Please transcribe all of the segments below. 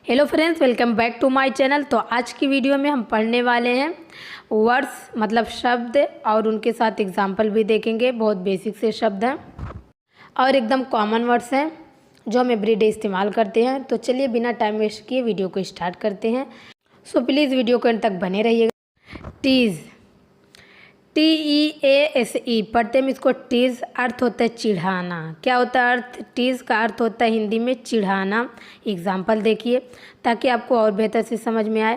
Hello friends, welcome back to my channel. तो आज की वीडियो में हम पढ़ने वाले हैं वर्ड्स मतलब शब्द और उनके साथ एग्जाम्पल भी देखेंगे। बहुत बेसिक से शब्द हैं और एकदम कॉमन वर्ड्स हैं जो हम एवरीडे इस्तेमाल करते हैं। तो चलिए बिना टाइम वेस्ट किए वीडियो को स्टार्ट करते हैं। सो प्लीज़ वीडियो को अंत तक बने रहिएगा। टीज़, TEASE पढ़ते हैं इसको। टीज़ अर्थ होता है चिढ़ाना। क्या होता है अर्थ? टीज़ का अर्थ होता है हिंदी में चिढ़ाना। एग्जाम्पल देखिए ताकि आपको और बेहतर से समझ में आए।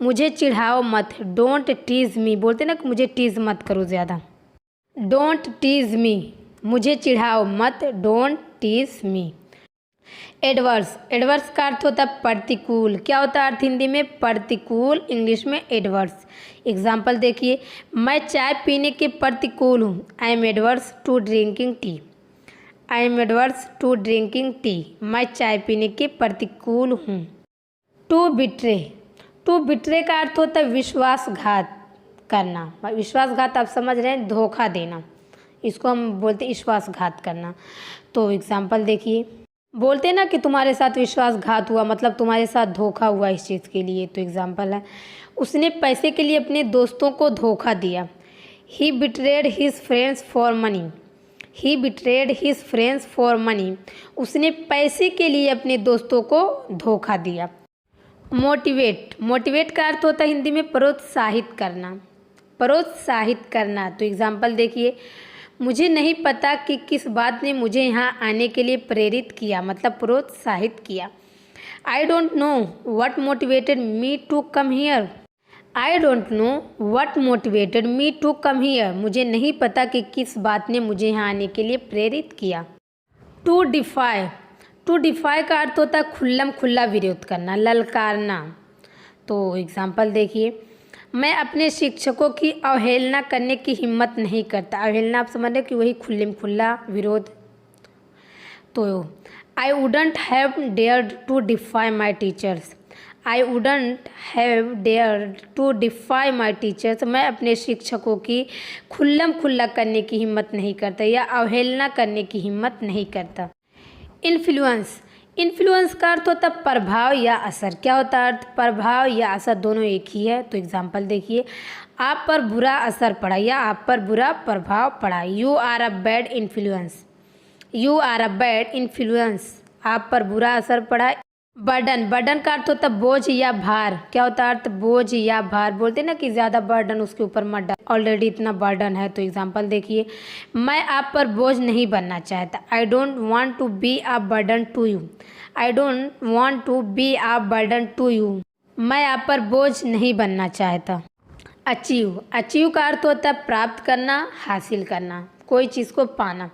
मुझे चिढ़ाओ मत, डोंट टीज़ मी। बोलते ना कि मुझे टीज़ मत करो ज़्यादा। डोंट टीज़ मी, मुझे चिढ़ाओ मत, don't tease me. Adverse, adverse का अर्थ होता है प्रतिकूल। क्या होता है अर्थ हिंदी में? प्रतिकूल, इंग्लिश में एडवर्स। एग्जाम्पल देखिए, मैं चाय पीने के प्रतिकूल हूँ। I am adverse to drinking tea. I am adverse to drinking tea, मैं चाय पीने के प्रतिकूल हूँ। टू बिट्रे, टू बिट्रे का अर्थ होता है विश्वासघात करना। विश्वासघात आप समझ रहे हैं, धोखा देना, इसको हम बोलते हैं विश्वासघात करना। तो एग्जाम्पल देखिए, बोलते हैं ना कि तुम्हारे साथ विश्वासघात हुआ, मतलब तुम्हारे साथ धोखा हुआ इस चीज़ के लिए। तो एग्जाम्पल है, उसने पैसे के लिए अपने दोस्तों को धोखा दिया। He betrayed his friends for money. He betrayed his friends for money, उसने पैसे के लिए अपने दोस्तों को धोखा दिया। मोटिवेट, मोटिवेट का अर्थ होता है हिंदी में प्रोत्साहित करना। प्रोत्साहित करना। तो एग्जाम्पल देखिए, मुझे नहीं पता कि किस बात ने मुझे यहाँ आने के लिए प्रेरित किया, मतलब प्रोत्साहित किया। I don't know what motivated me to come here. I don't know what motivated me to come here, मुझे नहीं पता कि किस बात ने मुझे यहाँ आने के लिए प्रेरित किया। टू डिफाई, टू डिफाई का अर्थ होता है खुल्लम खुल्ला विरोध करना, ललकारना। तो एग्जाम्पल देखिए, मैं अपने शिक्षकों की अवहेलना करने की हिम्मत नहीं करता। अवहेलना आप समझ रहे कि वही खुले में खुला विरोध। तो I wouldn't have dared to defy my teachers. I wouldn't have dared to defy my teachers, मैं अपने शिक्षकों की खुल्लम खुल्ला करने की हिम्मत नहीं करता या अवहेलना करने की हिम्मत नहीं करता। इन्फ्लुएंस, इन्फ्लुएंस का अर्थ होता है प्रभाव या असर। क्या होता है अर्थ? प्रभाव या असर, दोनों एक ही है। तो एग्जाम्पल देखिए, आप पर बुरा असर पड़ा या आप पर बुरा प्रभाव पड़ा। You are a bad influence. You are a bad influence, आप पर बुरा असर पड़ा। बर्डन, बर्डन का अर्थ होता है बोझ या भार। क्या होता है अर्थ? बोझ या भार। बोलते ना कि ज़्यादा बर्डन उसके ऊपर मत डाल, ऑलरेडी इतना बर्डन है। तो एग्जाम्पल देखिए, मैं आप पर बोझ नहीं बनना चाहता। I don't want to be a burden to you. I don't want to be a burden to you, मैं आप पर बोझ नहीं बनना चाहता। अचीव, अचीव का अर्थ होता है प्राप्त करना, हासिल करना, कोई चीज़ को पाना।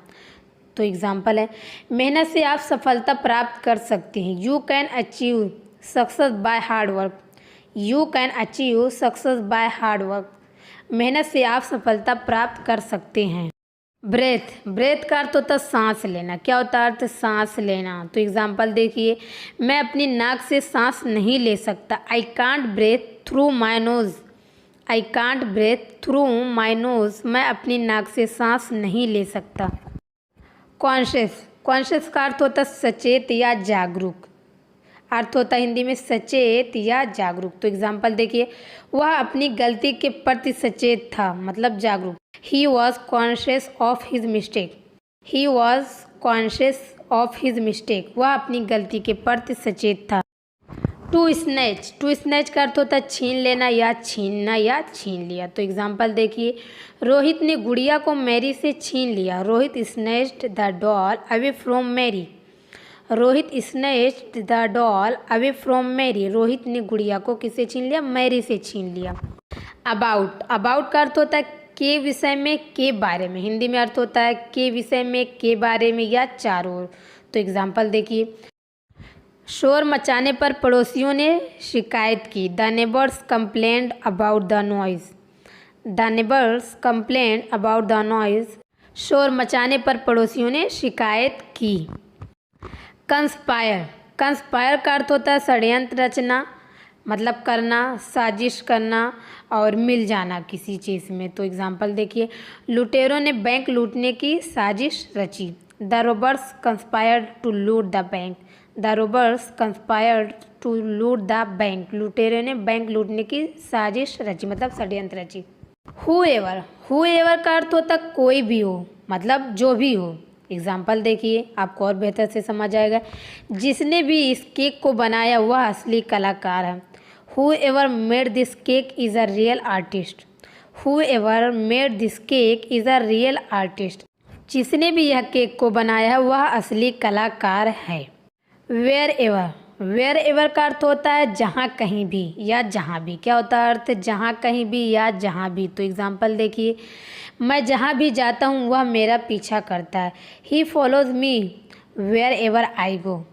तो एग्जाम्पल है, मेहनत से आप सफलता प्राप्त कर सकते हैं। You can achieve success by hard work. You can achieve success by hard work, मेहनत से आप सफलता प्राप्त कर सकते हैं। ब्रेथ, ब्रेथ का अर्थ होता है सांस लेना। क्या होता है अर्थ? सांस लेना। तो एग्जाम्पल देखिए, मैं अपनी नाक से सांस नहीं ले सकता। I can't breathe through my nose. I can't breathe through my nose, मैं अपनी नाक से सांस नहीं ले सकता। कॉन्शियस, कॉन्शियस का अर्थ होता है सचेत या जागरूक। अर्थ होता है हिंदी में सचेत या जागरूक। तो एग्जाम्पल देखिए, वह अपनी गलती के प्रति सचेत था, मतलब जागरूक। He was conscious of his mistake. He was conscious of his mistake, वह अपनी गलती के प्रति सचेत था। टू स्नैच, टू स्नैच का अर्थ होता है छीन लेना या छीनना या छीन लिया। तो एग्जाम्पल देखिए, रोहित ने गुड़िया को मैरी से छीन लिया। Rohit snatched the doll away from Mary. Rohit snatched the doll away from Mary, Rohit ने गुड़िया को किससे छीन लिया? मैरी से छीन लिया। अबाउट, अबाउट का अर्थ होता है के विषय में, के बारे में। हिंदी में अर्थ होता है के विषय में, के बारे में या चारों ओर। तो एग्जाम्पल देखिए, शोर मचाने पर पड़ोसियों ने शिकायत की। The neighbours complained about the noise. The neighbours complained about the noise, शोर मचाने पर पड़ोसियों ने शिकायत की। कंस्पायर, कंस्पायर का अर्थ होता है षड्यंत्र रचना, मतलब करना, साजिश करना और मिल जाना किसी चीज़ में। तो एग्जाम्पल देखिए, लुटेरों ने बैंक लूटने की साजिश रची। The robbers conspired to loot the bank. The robbers conspired to loot the bank, लुटेरों ने बैंक लूटने की साजिश रची, मतलब षड्यंत्र रची। हुएवर का अर्थ होता कोई भी हो, मतलब जो भी हो। एग्जाम्पल देखिए, आपको और बेहतर से समझ आएगा। जिसने भी इस केक को बनाया वह असली कलाकार है। Whoever made this cake is a real artist. Whoever made this cake is a real artist. जिसने भी यह केक को बनाया है वह असली कलाकार है। वेयर एवर का अर्थ होता है जहाँ कहीं भी या जहाँ भी। क्या होता है अर्थ? जहाँ कहीं भी या जहाँ भी। तो एग्जाम्पल देखिए, मैं जहाँ भी जाता हूँ वह मेरा पीछा करता है। He follows me wherever I go.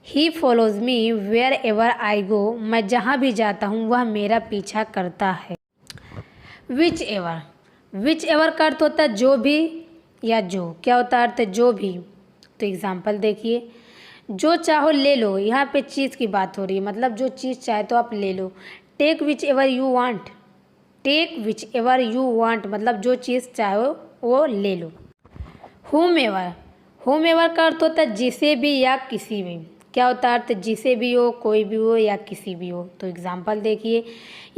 He follows me wherever I go. मैं जहाँ भी जाता हूँ वह मेरा पीछा करता है। विच एवर का अर्थ होता है जो भी या जो। क्या होता है अर्थ? जो भी। तो एग्जाम्पल देखिए, जो चाहो ले लो। यहाँ पे चीज़ की बात हो रही है, मतलब जो चीज़ चाहे तो आप ले लो। Take whichever you want. Take whichever you want, मतलब जो चीज़ चाहो वो ले लो। होम एवर का अर्थ होता है जिसे भी या किसी भी। क्या होता है अर्थ? जिसे भी हो, कोई भी हो या किसी भी हो। तो एग्जाम्पल देखिए,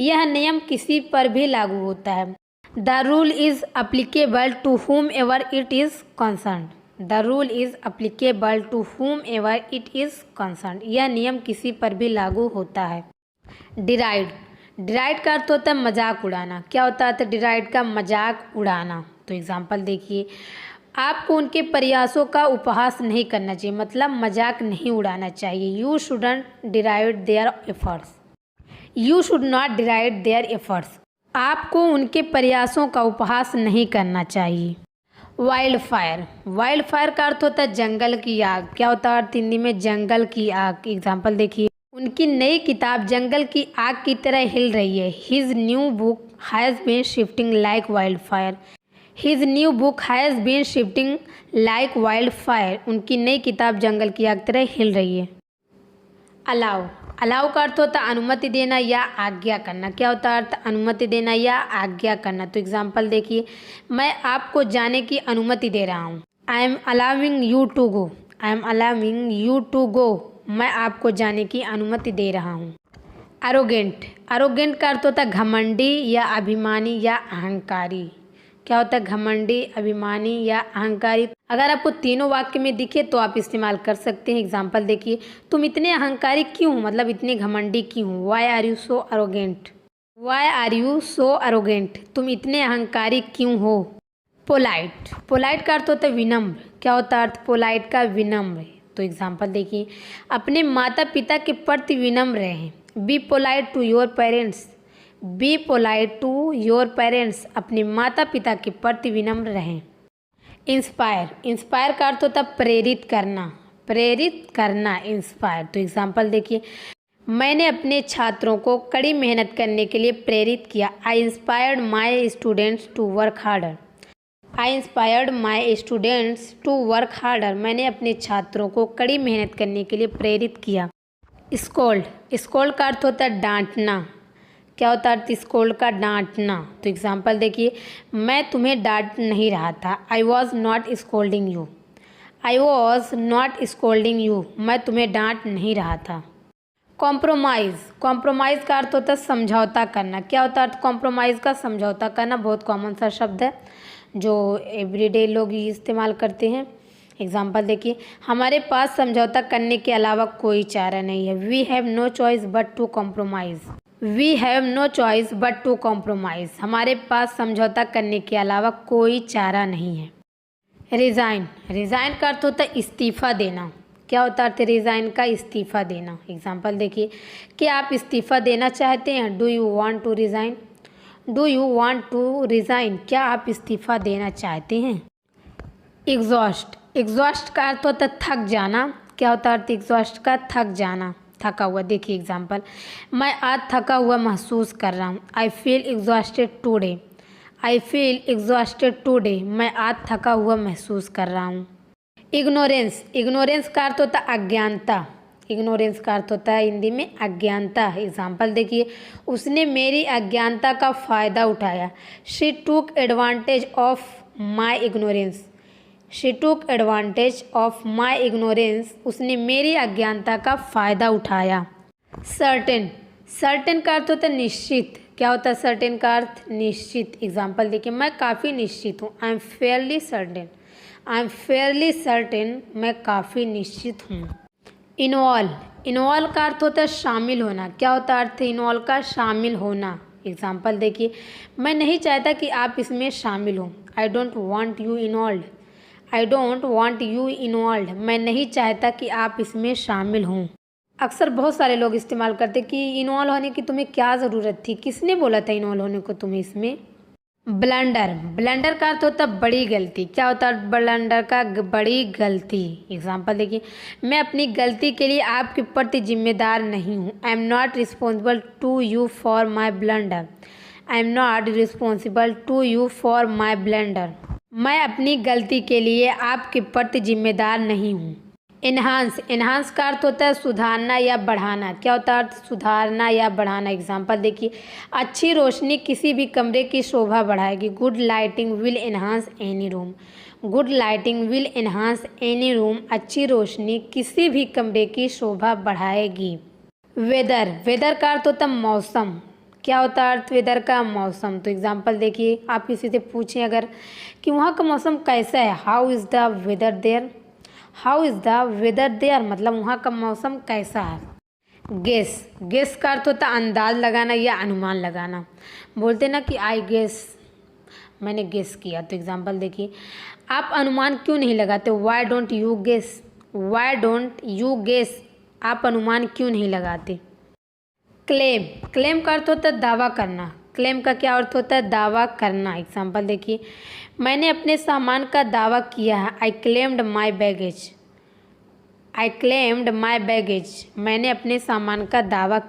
यह नियम किसी पर भी लागू होता है। The rule is applicable to whom ever it is concern. The rule is applicable to whom ever it is concern. यह नियम किसी पर भी लागू होता है। डिराइड का अर्थ होता है मजाक उड़ाना। क्या होता है? डिराइड का मजाक उड़ाना। तो एग्जाम्पल देखिए, आपको उनके प्रयासों का उपहास नहीं करना चाहिए, मतलब मजाक नहीं उड़ाना चाहिए। You shouldn't deride their efforts. You should not deride their efforts. आपको उनके प्रयासों का उपहास नहीं करना चाहिए। वाइल्ड फायर का अर्थ होता है जंगल की आग। क्या होता है अर्थ हिंदी में? जंगल की आग। एग्जाम्पल देखिए, उनकी नई किताब जंगल की आग की तरह हिल रही है। His new book has been shifting like wild fire. His new book has been shifting like wild fire. उनकी नई किताब जंगल की आग तरह हिल रही है। अलाउ का अर्थ होता है अनुमति देना या आज्ञा करना। क्या होता है अर्थ? अनुमति देना या आज्ञा करना। तो एग्जाम्पल देखिए, मैं आपको जाने की अनुमति दे रहा हूँ। I am allowing you to go. I am allowing you to go. मैं आपको जाने की अनुमति दे रहा हूँ। एरोगेंट का अर्थ होता है घमंडी या अभिमानी या अहंकारी। क्या होता है? घमंडी, अभिमानी या अहंकारी। अगर आपको तीनों वाक्य में दिखे तो आप इस्तेमाल कर सकते हैं। एग्जाम्पल देखिए, तुम इतने अहंकारी क्यों हो, मतलब इतने घमंडी क्यों। Why are you so arrogant. Why are you so arrogant. तुम इतने अहंकारी क्यों हो। पोलाइट का अर्थ होता है विनम्र। क्या होता है अर्थ? पोलाइट का विनम्र। तो एग्जाम्पल देखिए, अपने माता पिता के प्रति विनम्र रहें। Be polite to your parents. Be polite to your parents. अपने माता पिता के प्रति विनम्र रहें। इंस्पायर का अर्थ होता है प्रेरित करना। इंस्पायर। तो एग्जाम्पल देखिए, मैंने अपने छात्रों को कड़ी मेहनत करने के लिए प्रेरित किया। I inspired my students to work harder. I inspired my students to work harder. मैंने अपने छात्रों को कड़ी मेहनत करने के लिए प्रेरित किया। स्कोल्ड का अर्थ होता है डांटना। क्या होता है? स्कोल्ड का डांटना। तो एग्जाम्पल देखिए, मैं तुम्हें डांट नहीं रहा था। I was not scolding you. I was not scolding you. मैं तुम्हें डांट नहीं रहा था। कॉम्प्रोमाइज़ का अर्थ होता है समझौता करना। क्या होता है अर्थ कॉम्प्रोमाइज़ का? समझौता करना। बहुत कॉमन सा शब्द है जो एवरीडे लोग ही इस्तेमाल करते हैं। एग्जाम्पल देखिए, हमारे पास समझौता करने के अलावा कोई चारा नहीं है। We have no choice but to compromise. We have no choice but to compromise. हमारे पास समझौता करने के अलावा कोई चारा नहीं है। रिज़ाइन का अर्थ होता है इस्तीफ़ा देना। क्या होता है अर्थ रिज़ाइन का? इस्तीफ़ा देना। एग्जाम्पल देखिए, क्या आप इस्तीफ़ा देना चाहते हैं। Do you want to resign. Do you want to resign. क्या आप इस्तीफ़ा देना चाहते हैं। एग्जॉस्ट का अर्थ होता है थक जाना। क्या होता है अर्थ एग्जॉस्ट का? थक जाना, थका हुआ। देखिए एग्जाम्पल, मैं आज थका हुआ महसूस कर रहा हूँ। I feel exhausted today. I feel exhausted today. मैं आज थका हुआ महसूस कर रहा हूँ। इग्नोरेंस का अर्थ होता है अज्ञानता। इग्नोरेंस का अर्थ होता है हिंदी में अज्ञानता। एग्जाम्पल देखिए, उसने मेरी अज्ञानता का फ़ायदा उठाया। शी टूक advantage of my ignorance. She टूक एडवांटेज ऑफ माई इग्नोरेंस। उसने मेरी अज्ञानता का फ़ायदा उठाया। सर्टेन, सर्टेन का अर्थ होता है निश्चित। क्या होता है सर्टेन का अर्थ? निश्चित। एग्जाम्पल देखिए, मैं काफ़ी निश्चित हूँ। I M Fairlie certain, I am Fairlie certain, मैं काफ़ी निश्चित हूँ। इन्वॉल्व, इन्वॉल्व का अर्थ होता है शामिल होना। क्या होता है अर्थ इन्वॉल्व का? शामिल होना। एग्जाम्पल देखिए, मैं नहीं चाहता कि आप इसमें शामिल हों। I don't want you involve, I don't want you involve, मैं नहीं चाहता कि आप इसमें शामिल हों। अक्सर बहुत सारे लोग इस्तेमाल करते कि इन्वॉल्व होने की तुम्हें क्या ज़रूरत थी, किसने बोला था इन्वॉल्व होने को तुम्हें इसमें। ब्लंडर, ब्लंडर का अर्थ होता है बड़ी गलती। क्या होता है ब्लंडर का? बड़ी गलती। एग्जाम्पल देखिए, मैं अपनी गलती के लिए आपके प्रति जिम्मेदार नहीं हूँ। I am not responsible to you for my blunder, I am not responsible to you for my blunder, मैं अपनी गलती के लिए आपके प्रति जिम्मेदार नहीं हूँ। एनहांस, एनहांस का अर्थ होता है सुधारना या बढ़ाना। क्या होता है अर्थ? सुधारना या बढ़ाना। एग्जाम्पल देखिए, अच्छी रोशनी किसी भी कमरे की शोभा बढ़ाएगी। Good lighting will enhance any room, good lighting will enhance any room, अच्छी रोशनी किसी भी कमरे की शोभा बढ़ाएगी। वेदर, वेदर का अर्थ होता है मौसम। क्या होता है अर्थ वेदर का? मौसम। तो एग्जाम्पल देखिए, आप किसी से पूछें अगर कि वहाँ का मौसम कैसा है, how is the weather there, how is the weather there, मतलब वहाँ का मौसम कैसा है। गेस, गेस का अर्थ होता है अंदाज लगाना या अनुमान लगाना। बोलते ना कि आई गेस, मैंने गेस किया। तो एग्जाम्पल देखिए, आप अनुमान क्यों नहीं लगाते? Why don't you guess, why don't you guess, आप अनुमान क्यों नहीं लगाते। क्लेम, क्लेम का अर्थ होता है दावा करना। क्लेम का क्या अर्थ होता है? दावा करना। एग्जाम्पल देखिए, मैंने अपने सामान का दावा किया है। आई क्लेम्ड माई बैगेज, आई क्लेम्ड माई बैगेज, मैंने अपने सामान का दावा किया।